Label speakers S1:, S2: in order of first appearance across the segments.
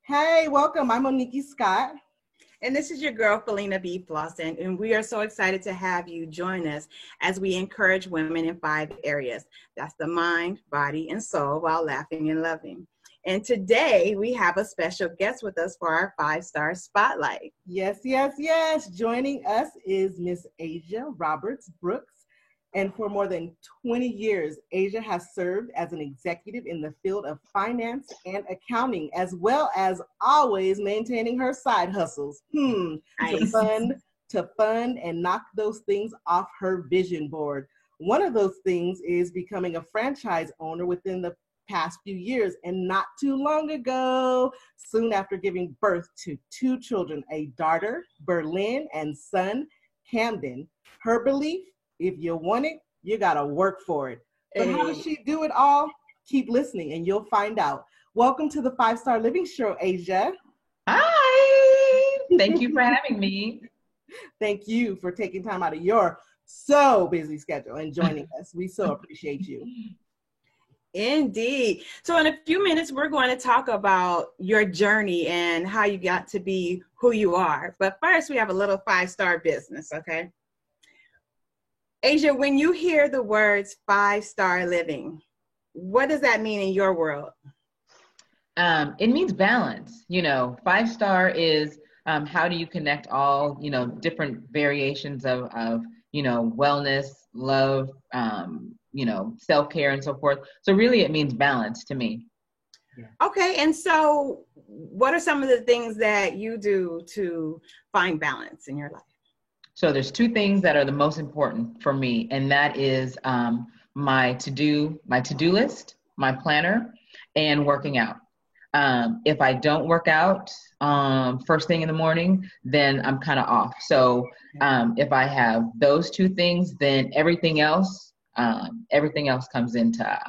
S1: Hey, welcome. I'm Monique Scott.
S2: And this is your girl, Felina B. Flossin, and we are so excited to have you join us as we encourage women in 5 areas. That's the mind, body, and soul while laughing and loving. And today we have a special guest with us for our 5-star spotlight.
S1: Yes. Joining us is Miss Asia Roberts Brooks. And for more than 20 years, Asia has served as an executive in the field of finance and accounting, as well as always maintaining her side hustles.
S2: Nice.
S1: To fund and knock those things off her vision board. One of those things is becoming a franchise owner within the past few years, and not too long ago, soon after giving birth to 2 children, a daughter, Berlin, and son, Camden. Her belief: if you want it, you gotta work for it. But how does she do it all? Keep listening and you'll find out. Welcome to the 5-Star Living Show, Asia.
S3: Hi, thank you for having me.
S1: Thank you for taking time out of your so busy schedule and joining us. We so appreciate you.
S2: Indeed. So in a few minutes, we're going to talk about your journey and how you got to be who you are. But first, we have a little 5-star business, okay? Asia, when you hear the words 5-star living, what does that mean in your world?
S3: It means balance. 5-star is how do you connect all, different variations of wellness, love, self-care and so forth. So really it means balance to me.
S2: Okay. And so what are some of the things that you do to find balance in your life?
S3: So there's 2 things that are the most important for me, and that is my to-do list, my planner, and working out. If I don't work out first thing in the morning, then I'm kind of off. So if I have those 2 things, then everything else comes into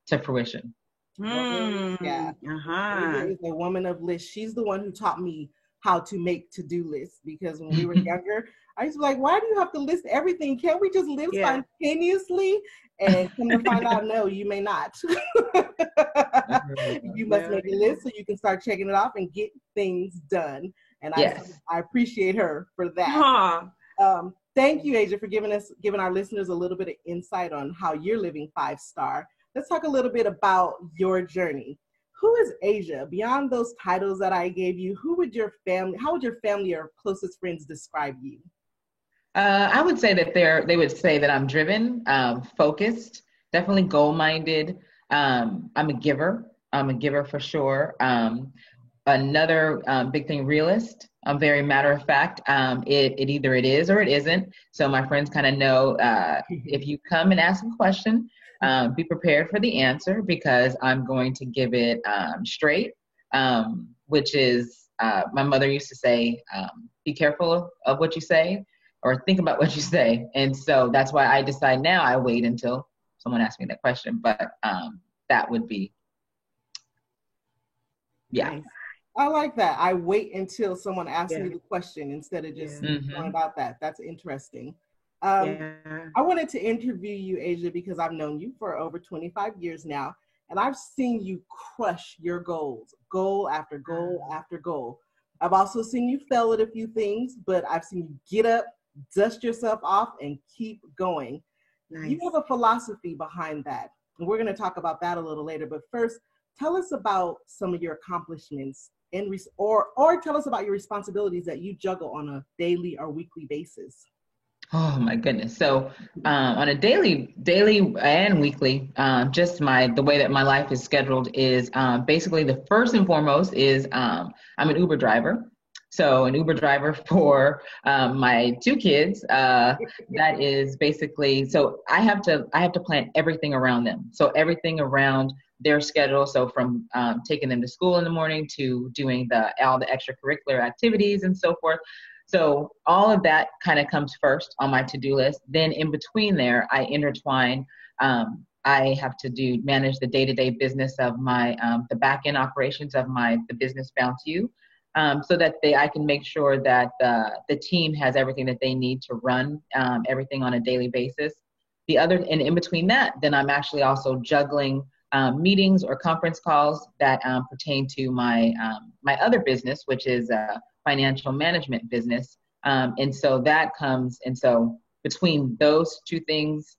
S3: to fruition.
S1: Yeah. Is a woman of list. She's the one who taught me how to make to-do lists, because when we were younger, I used to be like, why do you have to list everything? Can't we just live spontaneously? And come to find out, no, you may not. You must make a list so you can start checking it off and get things done. And
S3: yes.
S1: I appreciate her for that. Thank you, Asia, for giving our listeners a little bit of insight on how you're living 5-star. Let's talk a little bit about your journey. Who is Asia? Beyond those titles that I gave you, how would your family or closest friends describe you?
S3: I would say that they would say that I'm driven, focused, definitely goal-minded. I'm a giver. I'm a giver for sure. Another big thing, realist. I'm very matter of fact. It either it is or it isn't. So my friends kind of know if you come and ask a question, be prepared for the answer, because I'm going to give it straight, which is my mother used to say, be careful of what you say, or think about what you say. And so that's why I decide now I wait until someone asks me that question. But that would be, yeah.
S1: Nice. I like that. I wait until someone asks me the question instead of just going about that. That's interesting. I wanted to interview you, Asia, because I've known you for over 25 years now, and I've seen you crush your goals, goal after goal after goal. I've also seen you fail at a few things, but I've seen you get up, dust yourself off, and keep going. Nice. You have a philosophy behind that, and we're going to talk about that a little later. But first, tell us about some of your accomplishments, or tell us about your responsibilities that you juggle on a daily or weekly basis.
S3: Oh my goodness. So on a daily and weekly, just the way that my life is scheduled is basically the first and foremost is I'm an Uber driver. So an Uber driver for my 2 kids. That is basically, so I have to plan everything around them. So everything around their schedule. So from taking them to school in the morning to doing all the extracurricular activities and so forth. So all of that kind of comes first on my to-do list. Then in between there, I intertwine. I have to manage the day-to-day business of my the back-end operations of the business Bounce You, so that I can make sure that the team has everything that they need to run everything on a daily basis. And in between that, then I'm actually also juggling meetings or conference calls that pertain to my my other business, which is a financial management business. And so that comes, and so between those two things,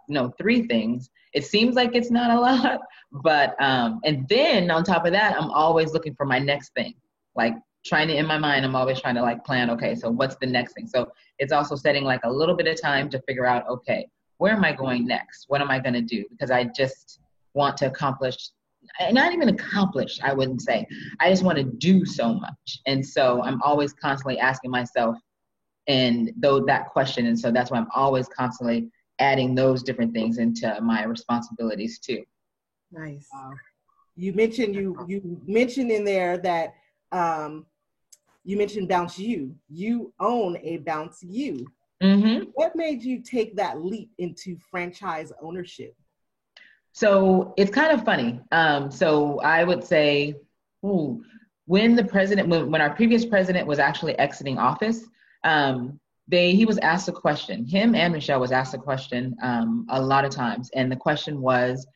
S3: no, three things, it seems like it's not a lot, but, and then on top of that, I'm always looking for my next thing, like trying to, in my mind, I'm always trying to like plan, okay, so what's the next thing? So it's also setting like a little bit of time to figure out, okay, where am I going next? What am I going to do? Because I just want to accomplish, not even accomplish, I wouldn't say, I just want to do so much. And so I'm always constantly asking myself and though that question. And so that's why I'm always constantly adding those different things into my responsibilities too.
S2: Nice.
S1: You mentioned you mentioned in there that you mentioned Bounce U. You own a Bounce U. Mm-hmm. What made you take that leap into franchise ownership?
S3: So it's kind of funny. So I would say, when our previous president was actually exiting office, he was asked a question. Him and Michelle was asked a question a lot of times, and the question was,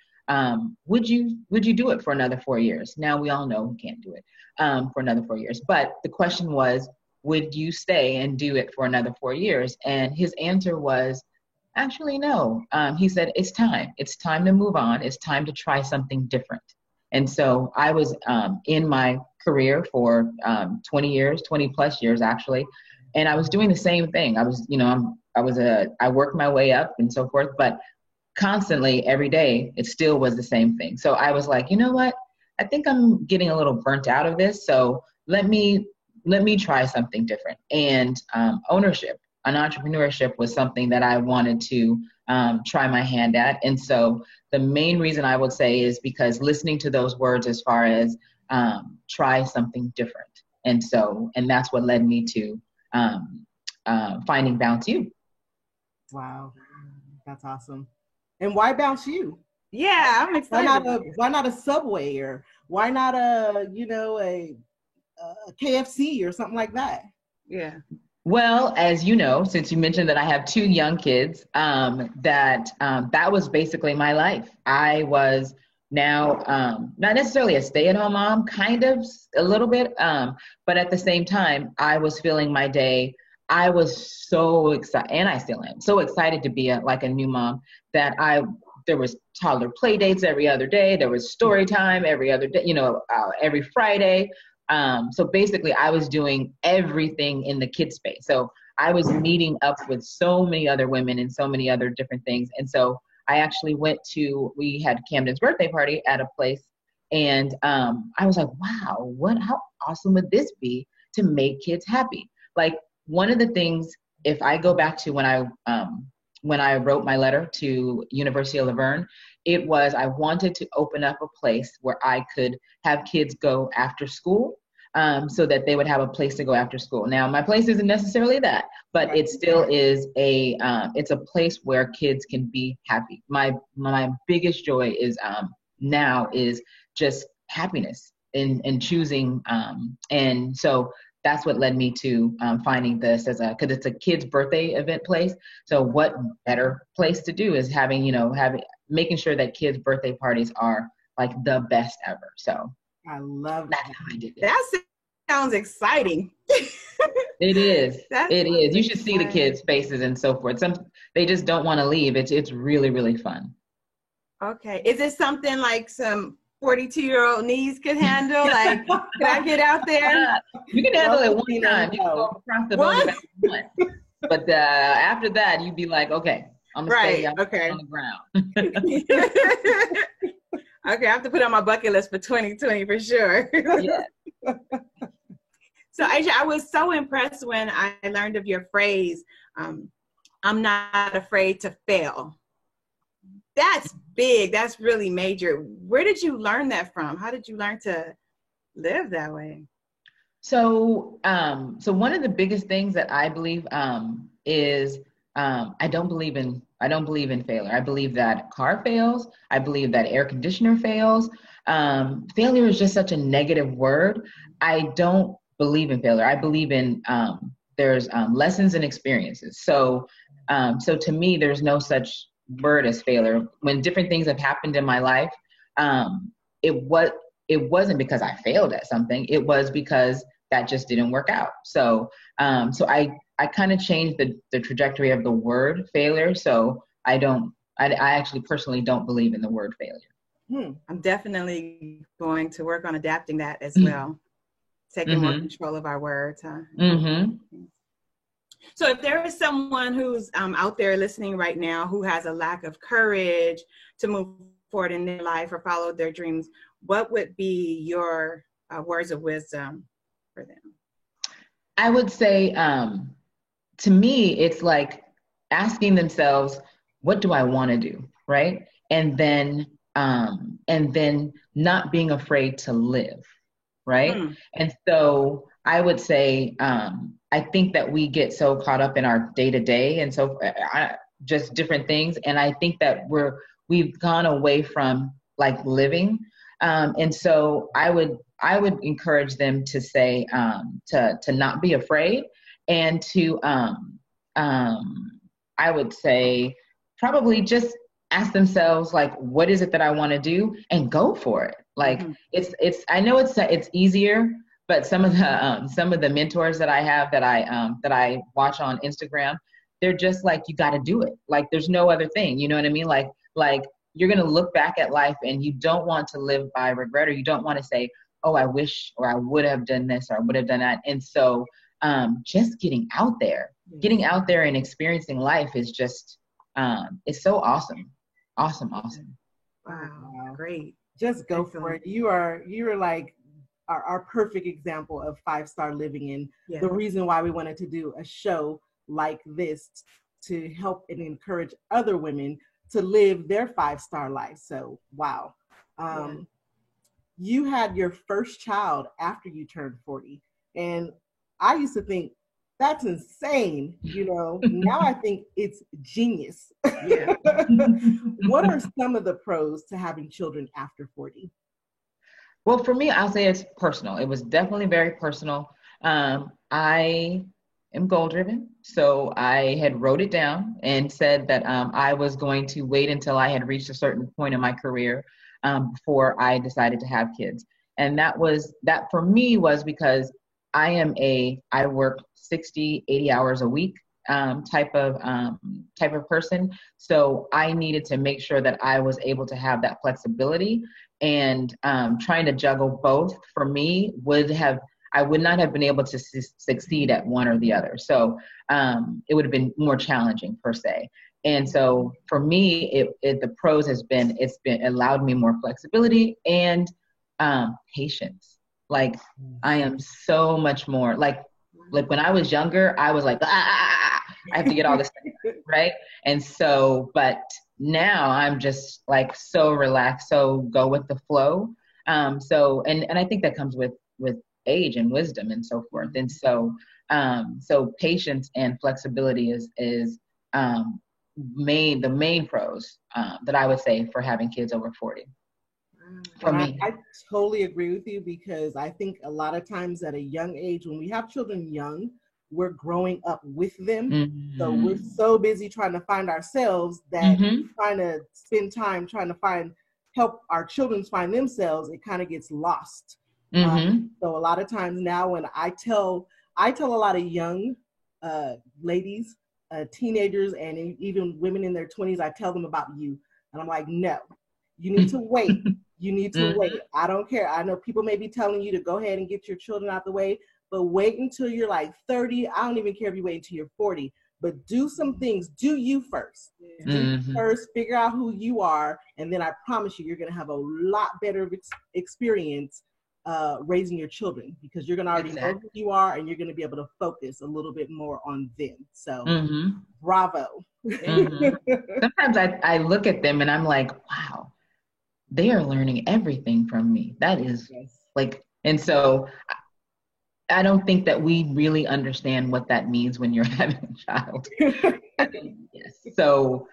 S3: would you do it for another 4 years? Now we all know he can't do it for another 4 years, but the question was, would you stay and do it for another 4 years? And his answer was, actually, no. He said, it's time. It's time to move on. It's time to try something different. And so I was in my career for 20 plus years, actually. And I was doing the same thing. I was, I worked my way up and so forth, but constantly every day, it still was the same thing. So I was like, you know what? I think I'm getting a little burnt out of this. So let me try something different. And ownership and entrepreneurship was something that I wanted to try my hand at. And so the main reason I would say is because listening to those words as far as try something different. And that's what led me to finding Bounce U.
S1: Wow, that's awesome. And why Bounce U?
S2: Yeah, I'm excited.
S1: Why not a Subway, or why not a KFC or something like that?
S2: Yeah.
S3: Well, as you know, since you mentioned that I have 2 young kids, that was basically my life. I was now not necessarily a stay-at-home mom, kind of a little bit, but at the same time, I was filling my day. I was so excited, and I still am, so excited to be like a new mom that there was toddler play dates every other day. There was story time every other day, every Friday. So basically I was doing everything in the kid space. So I was meeting up with so many other women and so many other different things. And so I actually we had Camden's birthday party at a place, and I was like, wow, how awesome would this be to make kids happy? Like, one of the things, if I go back to when I wrote my letter to University of La Verne, it was, I wanted to open up a place where I could have kids go after school, so that they would have a place to go after school. Now, my place isn't necessarily that, but it still is it's a place where kids can be happy. My biggest joy is now is just happiness in choosing, and so that's what led me to finding this because it's a kid's birthday event place. So what better place to do is making sure that kids' birthday parties are like the best ever. So
S1: I love that.
S3: How I did it.
S2: That sounds exciting.
S3: It is. It is. You should see the kids' faces and so forth. They just don't want to leave. It's really, really fun.
S2: Okay. Is it something like some 42-year-old knees could handle? Like, can I get out there?
S3: You can handle it one time. You can go across the boat once. But after that, you'd be like, okay, I'm going to stay on the ground.
S2: Okay, I have to put on my bucket list for 2020 for sure.
S3: Yeah.
S2: So, Asia, I was so impressed when I learned of your phrase, I'm not afraid to fail. That's big. That's really major. Where did you learn that from? How did you learn to live that way?
S3: So one of the biggest things that I believe is I don't believe in failure. I believe that a car fails. I believe that air conditioner fails. Failure is just such a negative word. I don't believe in failure. I believe in there's lessons and experiences. So to me, there's no such word as failure. When different things have happened in my life, it wasn't because I failed at something. It was because that just didn't work out. So I kind of changed the trajectory of the word failure. So I actually personally don't believe in the word failure.
S2: I'm definitely going to work on adapting that as well. Taking more control of our words, huh? So if there is someone who's out there listening right now who has a lack of courage to move forward in their life or follow their dreams, what would be your words of wisdom for them?
S3: I would say, to me, it's like asking themselves, what do I want to do, right? And then not being afraid to live, right? And so I would say, I think that we get so caught up in our day-to-day and so just different things. And I think that we've gone away from like living. And so I would encourage them to say, to not be afraid, and to, I would say probably just ask themselves, like, what is it that I want to do, and go for it. Like I know it's easier, but some of the mentors that I have that I watch on Instagram, they're just like, you got to do it. Like, there's no other thing. You know what I mean? Like you're going to look back at life and you don't want to live by regret, or you don't want to say, oh, I wish, or I would have done this, or I would have done that. And so just getting out there and experiencing life is just, it's so awesome. Awesome.
S2: Wow. Great.
S1: Just go for it. You are like our perfect example of 5-star living, and the reason why we wanted to do a show like this to help and encourage other women to live their 5-star life. So, wow. You had your first child after you turned 40. And I used to think, that's insane. You know, now I think it's genius.
S2: Yeah.
S1: What are some of the pros to having children after 40?
S3: Well, for me, I'll say it's personal. It was definitely very personal. I am goal driven. So I had wrote it down and said that I was going to wait until I had reached a certain point in my career before I decided to have kids. And that for me was because I work 60, 80 hours a week type of person. So I needed to make sure that I was able to have that flexibility, and trying to juggle both for me I would not have been able to succeed at one or the other. So it would have been more challenging per se. And so for me, the pros it's allowed me more flexibility and patience. Like, I am so much more like when I was younger, I was like, I have to get all this right. And so, but now I'm just like so relaxed, so go with the flow. So, and I think that comes with age and wisdom and so forth. And so, so patience and flexibility is the main pros that I would say for having kids over 40. For me.
S1: I totally agree with you, because I think a lot of times at a young age, when we have children young, we're growing up with them. So we're so busy trying to find ourselves that trying to spend time trying to help our children find themselves, it kind of gets lost. So a lot of times now, when I tell a lot of young ladies, teenagers, and even women in their 20s, I tell them about you. And I'm like, no, you need to wait. You need to wait. I don't care. I know people may be telling you to go ahead and get your children out the way, but wait until you're like 30. I don't even care if you wait until you're 40, but do some things. Do you first. Do you first, figure out who you are, and then I promise you're going to have a lot better experience raising your children, because you're going to already know who you are, and you're going to be able to focus a little bit more on them. So bravo.
S3: Sometimes I look at them and I'm like, wow, they are learning everything from me. That is like, and so I don't think that we really understand what that means when you're having a child. So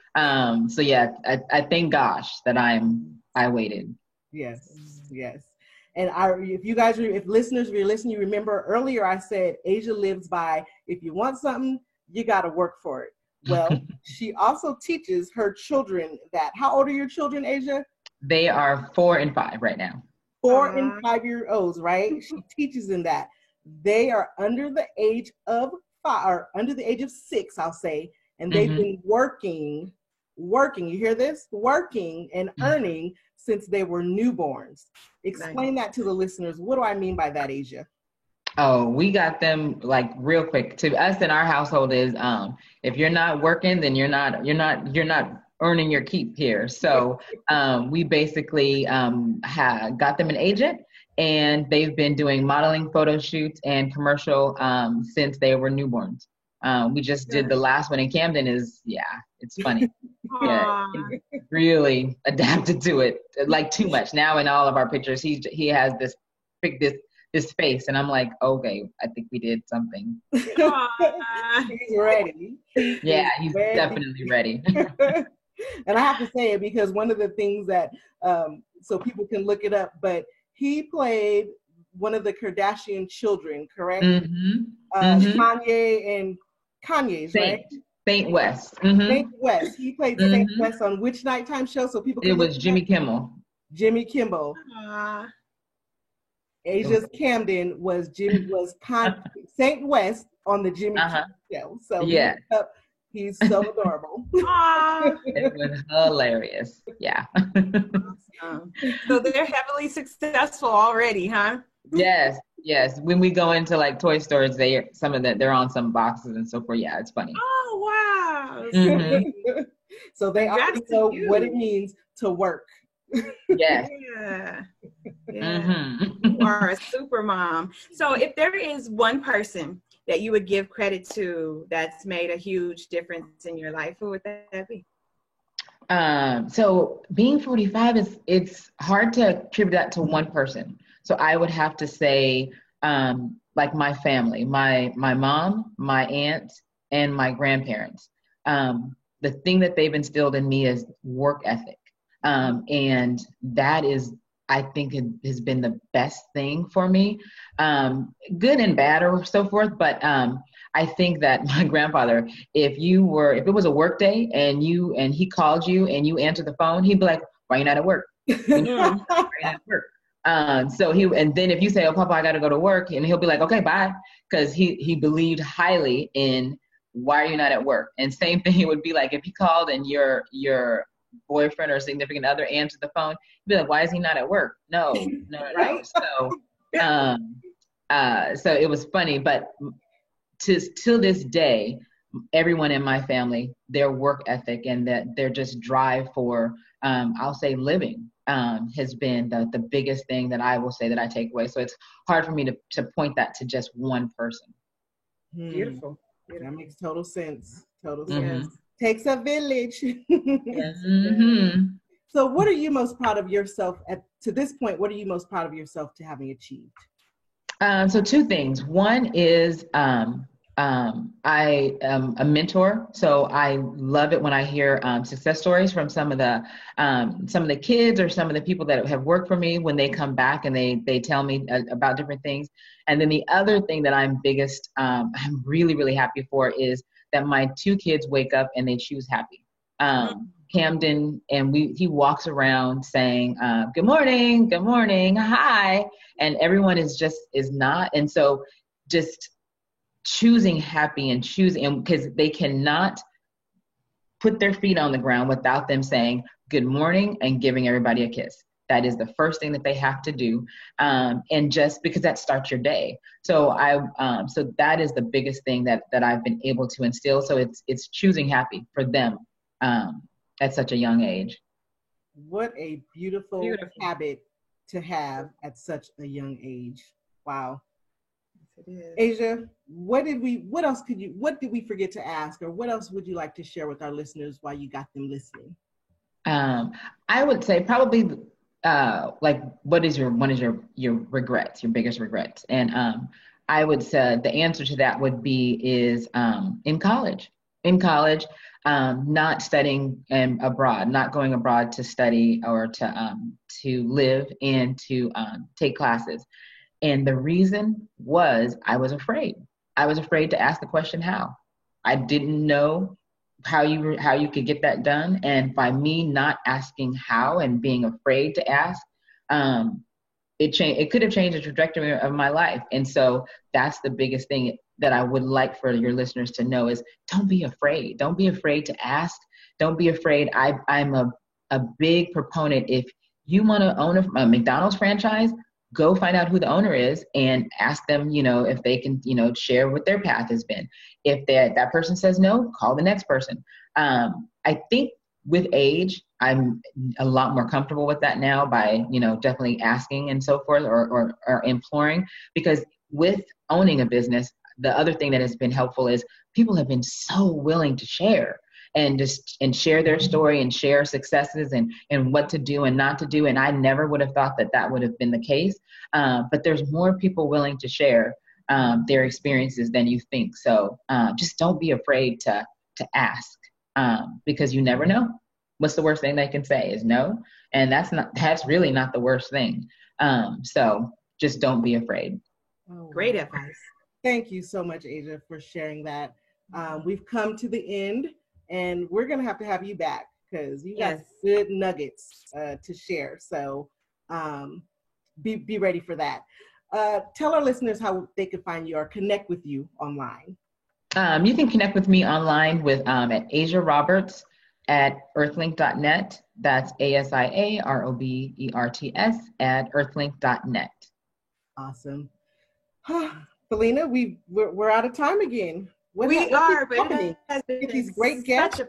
S3: yeah, I thank gosh that I waited.
S1: Yes. And if listeners, you're listening, you remember earlier I said Asia lives by, if you want something, you got to work for it. Well, she also teaches her children that. How old are your children, Asia?
S3: They are 4 and 5 right now.
S1: 4 and 5-year-olds, right? She teaches in that. They are under the age of 5, or under the age of 6, I'll say, and they've been working, you hear this? Working and earning since they were newborns. Explain that to the listeners. What do I mean by that, Asia?
S3: Oh, we got them like real quick. To us in our household is if you're not working, then you're not earning your keep here. So we basically got them an agent, and they've been doing modeling, photo shoots, and commercial since they were newborns. We just did the last one in Camden. It's funny. Yeah, he really adapted to it, like too much. Now in all of our pictures, he has this face, and I'm like, okay, I think we did something.
S1: He's ready.
S3: He's definitely ready.
S1: And I have to say it because one of the things that, so people can look it up, but he played one of the Kardashian children, correct? Kanye and Kanye's, right?
S3: Saint West.
S1: Saint West. He played Saint West on which nighttime show? So people can
S3: It was Jimmy Kimmel.
S1: Jimmy Kimmel. Asia's Camden was Saint West on the Jimmy Kimmel show. So
S3: yeah.
S1: He's so adorable.
S3: It was hilarious. Yeah.
S2: So they're heavily successful already, huh?
S3: Yes. When we go into like toy stores, they're on some boxes and so forth. Yeah, it's funny.
S2: Oh wow.
S1: So they already know what it means to work.
S3: Yes.
S2: Yeah. You are a super mom. So if there is one person that you would give credit to that's made a huge difference in your life, who would that be?
S3: So being 45 it's hard to attribute that to one person. So I would have to say like my family, my mom, my aunt, and my grandparents. The thing that they've instilled in me is work ethic. And that is, I think, it has been the best thing for me, good and bad or so forth. But I think that my grandfather, if it was a work day and he called you and you answered the phone, he'd be like, "Why are you not at work?" Why are you not at work? And then if you say, "Oh, Papa, I got to go to work," and he'll be like, "Okay, bye," because he believed highly in why are you not at work. And same thing, it would be like if he called and your boyfriend or significant other answered the phone, you'd be like, "Why is he not at work?" No. Right? So it was funny, but till this day, everyone in my family, their work ethic and their just drive for, I'll say, living, has been the biggest thing that I will say that I take away. So it's hard for me to point that to just one person.
S2: Beautiful.
S1: That makes total sense. Takes a village.
S3: Yes.
S1: So what are you most proud of yourself to this point? What are you most proud of yourself to having achieved?
S3: So 2 things. One is I am a mentor, so I love it when I hear success stories from some of the kids or some of the people that have worked for me when they come back and they tell me about different things. And then the other thing that I'm really, really happy for is that my 2 kids wake up and they choose happy. Camden, and he walks around saying, good morning, hi. And everyone is not. And so just choosing happy and choosing, because they cannot put their feet on the ground without them saying good morning and giving everybody a kiss. That is the first thing that they have to do. And just because that starts your day. So so that is the biggest thing that I've been able to instill. So it's choosing happy for them at such a young age.
S1: What a beautiful habit to have at such a young age. Wow. Yes, it is. Asia, what did we forget to ask, or what else would you like to share with our listeners while you got them listening?
S3: I would say probably like what is your regrets, your biggest regrets? And I would say the answer to that would be in college, not studying abroad, not going abroad to study or to live and to take classes. And the reason was I was afraid. I was afraid to ask the question, how? I didn't know how you could get that done. And by me not asking how and being afraid to ask, it could have changed the trajectory of my life. And so that's the biggest thing that I would like for your listeners to know is don't be afraid. Don't be afraid to ask. Don't be afraid. I'm a big proponent. If you want to own a McDonald's franchise, go find out who the owner is and ask them, if they can, share what their path has been. If that person says no, call the next person. I think with age, I'm a lot more comfortable with that now by, definitely asking and so forth or imploring, because with owning a business, the other thing that has been helpful is people have been so willing to share and share their story and share successes and what to do and not to do. And I never would have thought that would have been the case. But there's more people willing to share their experiences than you think. So just don't be afraid to ask because you never know. What's the worst thing they can say is no. And that's really not the worst thing. So just don't be afraid.
S2: Oh, great advice.
S1: Thank you so much, Asia, for sharing that. We've come to the end. And we're going to have you back because you got good nuggets to share. So be ready for that. Tell our listeners how they can find you or connect with you online.
S3: You can connect with me online at Asia Roberts at earthlink.net. That's ASIAROBERTS at earthlink.net.
S1: Awesome. Felina, we're out of time again.
S2: We are, but
S1: these great guests.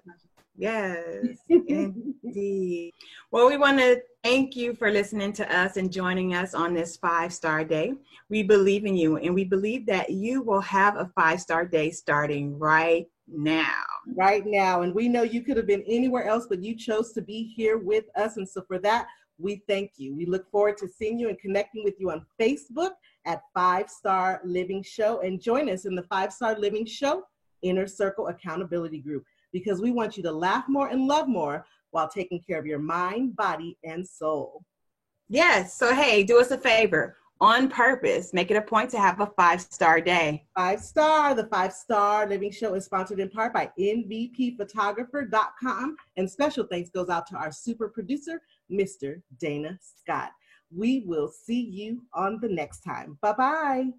S2: Yes, indeed. Well, we want to thank you for listening to us and joining us on this 5-star day. We believe in you, and we believe that you will have a 5-star day starting right now.
S1: Right now. And we know you could have been anywhere else, but you chose to be here with us. And so for that, we thank you. We look forward to seeing you and connecting with you on Facebook at 5-Star Living Show, and join us in the 5-Star Living Show Inner Circle Accountability Group, because we want you to laugh more and love more while taking care of your mind, body, and soul.
S2: Yes. So, hey, do us a favor. On purpose, make it a point to have a 5-star day.
S1: 5-Star. The 5-Star Living Show is sponsored in part by MVPphotographer.com. And special thanks goes out to our super producer, Mr. Dana Scott. We will see you on the next time. Bye-bye.